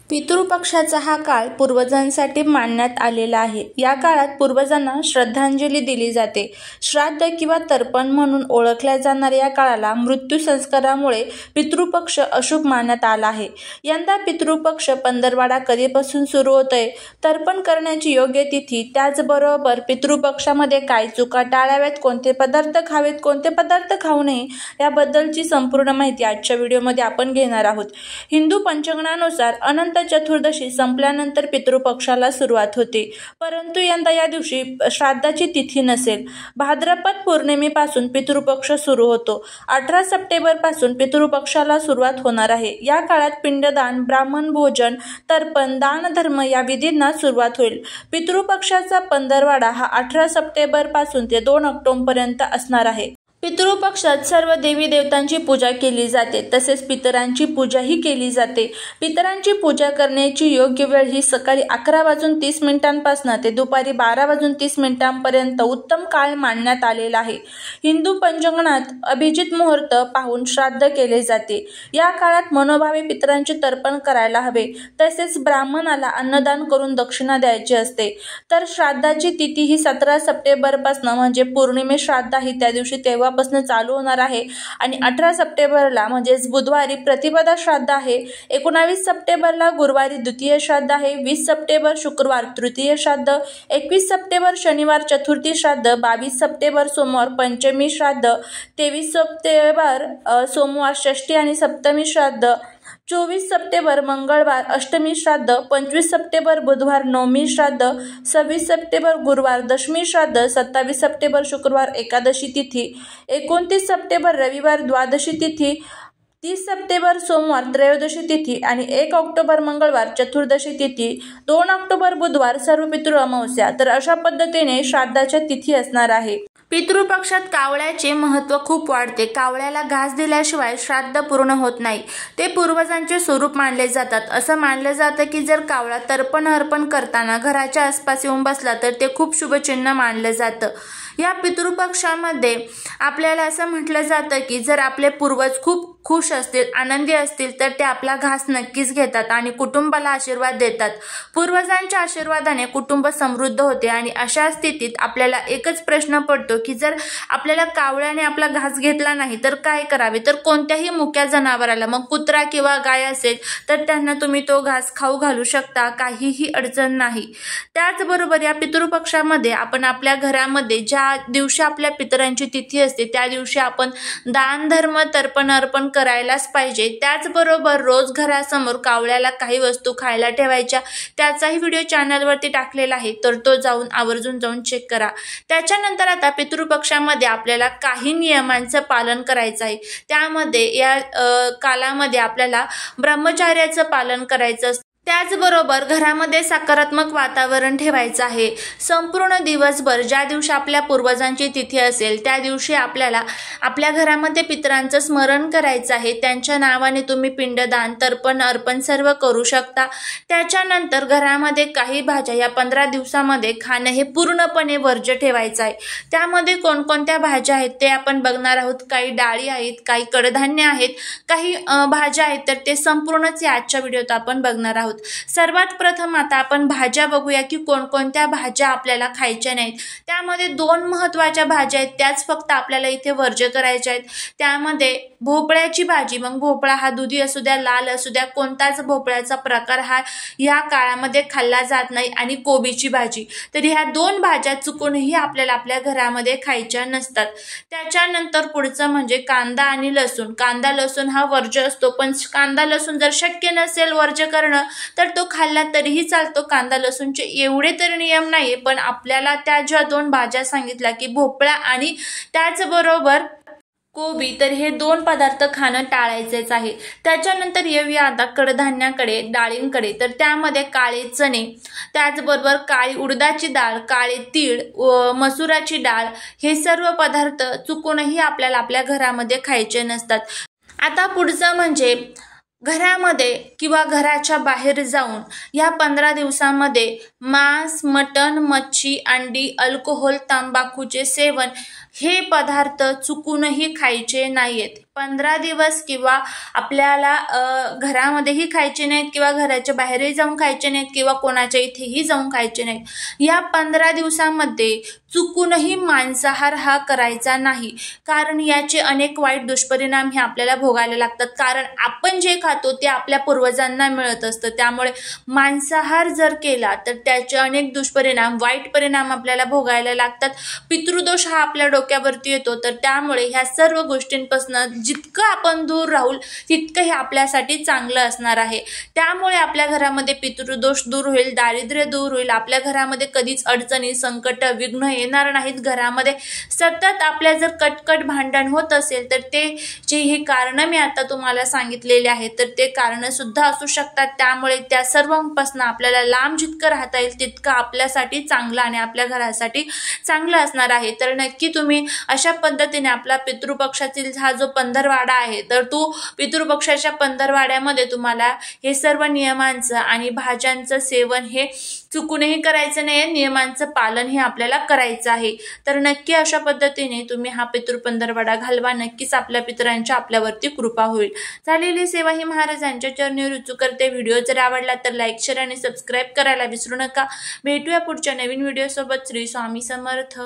पितृपक्षाचा हा काळ पूर्वजांसाठी मानण्यात आलेला आहे. या काळात पूर्वजांना श्रद्धांजली दिली जाते. श्राद्ध किंवा तर्पण म्हणून ओळखल्या जाणाऱ्या या काळाला मृत्यू संस्कारामुळे पितृपक्ष अशुभ मानण्यात आला आहे. यंदा पितृपक्ष पंधरवडा कधीपासून सुरू होतोय, तर्पण करण्याची योग्य तिथी, त्याचबरोबर पितृपक्षामध्ये काय चुका टाळाव्यात, कोणते पदार्थ खावेत, कोणते पदार्थ खाऊ नये, याबद्दलची संपूर्ण माहिती आजच्या व्हिडिओमध्ये आपण घेणार आहोत. हिंदू पंचांगानुसार अनंत चतुर्दशी संपल्यानंतर पितृपक्षाला सुरुवात होते, परंतु यंदा या दिवशी श्राद्धाची तिथी नसेल. भाद्रपद पौर्णिमेपासून पितृपक्ष सुरू होतो. 18 सप्टेंबर पासून पितृपक्षाला सुरुवात होणार आहे. या काळात पिंडदान, ब्राह्मण भोजन, तर्पण, दान धर्म या विधींना सुरुवात होईल. पितृपक्षाचा पंधरवडा हा 18 सप्टेंबर पासून ते 2 ऑक्टोबर पर्यंत असणार आहे. पितृपक्षात सर्व देवी देवतांची पूजा केली जाते, तसेच पितरांची पूजाही केली जाते. पितरांची पूजा करण्याची योग्य वेळ ही सकाळी 11:30 पासून ते दुपारी 12:30 पर्यंत उत्तम काळ मानण्यात आलेला आहे. हिंदू पंचांगात अभिजित मुहूर्त पाहून श्राद्ध केले जाते. या काळात मनोभावे पितरांचे तर्पण करायला हवे, तसेच ब्राह्मणाला अन्नदान करून दक्षिणा द्यायची असते. तर श्राद्धाची तिथी ही 17 सप्टेंबर पासून म्हणजे पौर्णिमे श्राद्ध आहे त्या दिवशी तेव्हापासून चालू होणार आहे आणि 18 सप्टेंबरला म्हणजेच बुधवारी प्रतिपदा श्राद्ध आहे. 19 सप्टेंबरला गुरुवारी द्वितीय श्राद्ध आहे. 20 सप्टेंबर शुक्रवार तृतीय श्राद्ध, 21 सप्टेंबर शनिवार चतुर्थी श्राद्ध, 22 सप्टेंबर सोमवार पंचमी श्राद्ध, 23 सप्टेंबर सोमवार षष्ठी आणि सप्तमी श्राद्ध, 24 सप्टेंबर मंगळवार अष्टमी श्राद्ध, 25 सप्टेंबर बुधवार नवमी श्राद्ध, 26 सप्टेंबर गुरुवार दशमी श्राद्ध, 27 सप्टेंबर शुक्रवार एकादशी तिथी, 29 सप्टेंबर रविवार द्वादशी तिथी, 30 सप्टेंबर सोमवार त्रयोदशी तिथी आणि 1 ऑक्टोबर मंगळवार चतुर्दशी तिथी, 2 ऑक्टोबर बुधवार सर्व पितृ अमावस्या. तर अशा पद्धतीने श्राद्धाच्या तिथी असणार आहे. पितृपक्षात कावळ्याचे महत्त्व खूप वाढते. कावळ्याला घास दिल्याशिवाय श्राद्ध पूर्ण होत नाही. ते पूर्वजांचे स्वरूप मानले जातात. असं मानलं जातं की जर कावळा तर्पण अर्पण करताना घराच्या आसपास येऊन बसला तर ते खूप शुभचिन्ह मानलं जातं. या पितृपक्षामध्ये आपल्याला असं म्हटलं जातं की जर आपले पूर्वज खूप खुश असतील, आनंदी असतील तर ते आपला घास नक्कीच घेतात आणि कुटुंबाला आशीर्वाद देतात. पूर्वजांच्या आशीर्वादाने कुटुंब समृद्ध होते आणि अशा स्थितीत आपल्याला एकच प्रश्न पडतो की जर आपल्याला कावळ्याने आपला घास घेतला नाही तर काय करावे. तर कोणत्याही मुक्या जनावराला, मग कुत्रा किंवा गाय असेल तर त्यांना तुम्ही तो घास खाऊ घालू शकता, काहीही अडचण नाही. त्याचबरोबर या पितृपक्षामध्ये आपण आपल्या घरामध्ये ज्या दिवशी आपल्या पितरांची तिथी असते त्या दिवशी आपण दान धर्म तर्पण अर्पण करायलाच पाहिजे. त्याचबरोबर रोज घरासमोर कावळ्याला काही वस्तू खायला ठेवायच्या. त्याचाही व्हिडिओ चॅनलवरती टाकलेला आहे, तर तो आवर्जून जाऊन चेक करा. त्याच्यानंतर आता पितृपक्षामध्ये आपल्याला काही नियमांचं पालन करायचं आहे. त्यामध्ये या कालामध्ये आपल्याला ब्रह्मचर्याचं पालन करायचं असतं. त्याचबरोबर घरामध्ये सकारात्मक वातावरण ठेवायचं आहे. संपूर्ण दिवसभर ज्या दिवशी आपल्या पूर्वजांची तिथी असेल त्या दिवशी आपल्याला आपल्या घरामध्ये पितरांचं स्मरण करायचं आहे. त्यांच्या नावाने तुम्ही पिंडदान तर्पण अर्पण सर्व करू शकता. त्याच्यानंतर घरामध्ये काही भाज्या या 15 दिवसामध्ये खाणं हे पूर्णपणे वर्ज्य ठेवायचं आहे. त्यामध्ये कोणकोणत्या भाज्या आहेत ते आपण बघणार आहोत. काही डाळी आहेत, काही कडधान्य आहेत, काही भाज्या आहेत, तर ते संपूर्णच आजच्या व्हिडिओत आपण बघणार आहोत. सर्वात प्रथम आता आपण भाज्या बघूया की कोणकोणत्या भाज्या आपल्याला खायच्या नाहीत. त्यामध्ये 2 महत्त्वाच्या भाज्या आहेत, त्याच फक्त आपल्याला इथे वर्ज्य करायच्या आहेत. त्यामध्ये भोपळ्याची भाजी, मग भोपळा हा दुधी असू द्या, लाल असू द्या, कोणताच भोपळ्याचा प्रकार हा या काळामध्ये खाल्ला जात नाही, आणि कोबीची भाजी. तर ह्या 2 भाज्या चुकूनही आपल्याला आपल्या घरामध्ये खायच्या नसतात. त्याच्यानंतर पुढचं म्हणजे कांदा आणि लसूण. कांदा लसूण हा वर्ज्य असतो, पण कांदा लसूण जर शक्य नसेल वर्ज्य करणं तर तो खाल्ला तरीही चालतो. कांदा लसूणचे एवढे तर नियम नाही, पण आपल्याला त्या ज्या 2 भाज्या सांगितल्या की भोपळा आणि त्याचबरोबर कोबी, तर हे 2 पदार्थ खाणं टाळायचेच आहे. त्याच्यानंतर येऊया आता कडधान्याकडे, डाळींकडे. तर त्यामध्ये काळे चणे, त्याचबरोबर काळी उडदाची डाळ, काळे तीळ, मसुराची डाळ, हे सर्व पदार्थ चुकूनही आपल्याला आपल्या घरामध्ये खायचे नसतात. आता पुढचं म्हणजे घरामध्ये किंवा घराच्या बाहेर जाऊन या 15 दिवसांमध्ये मांस, मटण, मच्छी, अंडी, अल्कोहोल, तंबाखूचे सेवन हे पदार्थ चुकूनही खायचे नाहीत. 15 दिवस किंवा आपल्याला घरामध्येही खायचे नाहीत किंवा घराच्या बाहेरही जाऊन खायचे नाहीत किंवा कोणाच्या इथेही जाऊन खायचे नाहीत. या 15 दिवसांमध्ये चुकूनही मांसाहार हा करायचा नाही, कारण याचे अनेक वाईट दुष्परिणाम हे आपल्याला भोगायला लागतात. कारण आपण जे खातो ते आपल्या पूर्वजांना मिळत असतं. त्यामुळे मांसाहार जर केला तर त्याचे अनेक दुष्परिणाम, वाईट परिणाम आपल्याला भोगायला लागतात. पितृदोष हा आपल्या डोक्यावरती येतो. तर त्यामुळे ह्या सर्व गोष्टींपासून जितकं आपण दूर राहूल तितकं हे आपल्यासाठी चांगलं असणार आहे. त्यामुळे आपल्या घरामध्ये पितृदोष दूर होईल, दारिद्र्य दूर होईल, आपल्या घरामध्ये कधीच अडचणी, संकट, विघ्न येणार नाहीत. घरामध्ये सतत आपल्या जर कटकट भांडण होत असेल तर ते जे ही कारणं मी आता तुम्हाला सांगितलेली आहेत तर ते कारणं सुद्धा असू शकतात. त्यामुळे त्या सर्वांपासून आपल्याला लांब जितकं राहता येईल तितकं आपल्यासाठी चांगलं आणि आपल्या घरासाठी चांगलं असणार आहे. तर नक्की तुम्ही अशा पद्धतीने आपला पितृपक्षातील हा जो पंधरवाडा आहे तर तो पितृपक्षाच्या पंधरवाड्यामध्ये तुम्हाला हे सर्व नियमांचं आणि भाज्यांचं सेवन हे चुकूनही करायचं नाही. नियमांचं पालन हे आपल्याला करायचं आहे. तर नक्की अशा पद्धतीने तुम्ही हा पितृपंधरवाडा घालवा. नक्कीच आपल्या पितरांच्या आपल्यावरती कृपा होईल. झालेली सेवा ही महाराजांच्या चरणी रुजू करते. व्हिडिओ जर आवडला तर लाईक, शेअर आणि सबस्क्राईब करायला विसरू नका. भेटूया पुढच्या नवीन व्हिडिओ सोबत. श्री स्वामी समर्थ.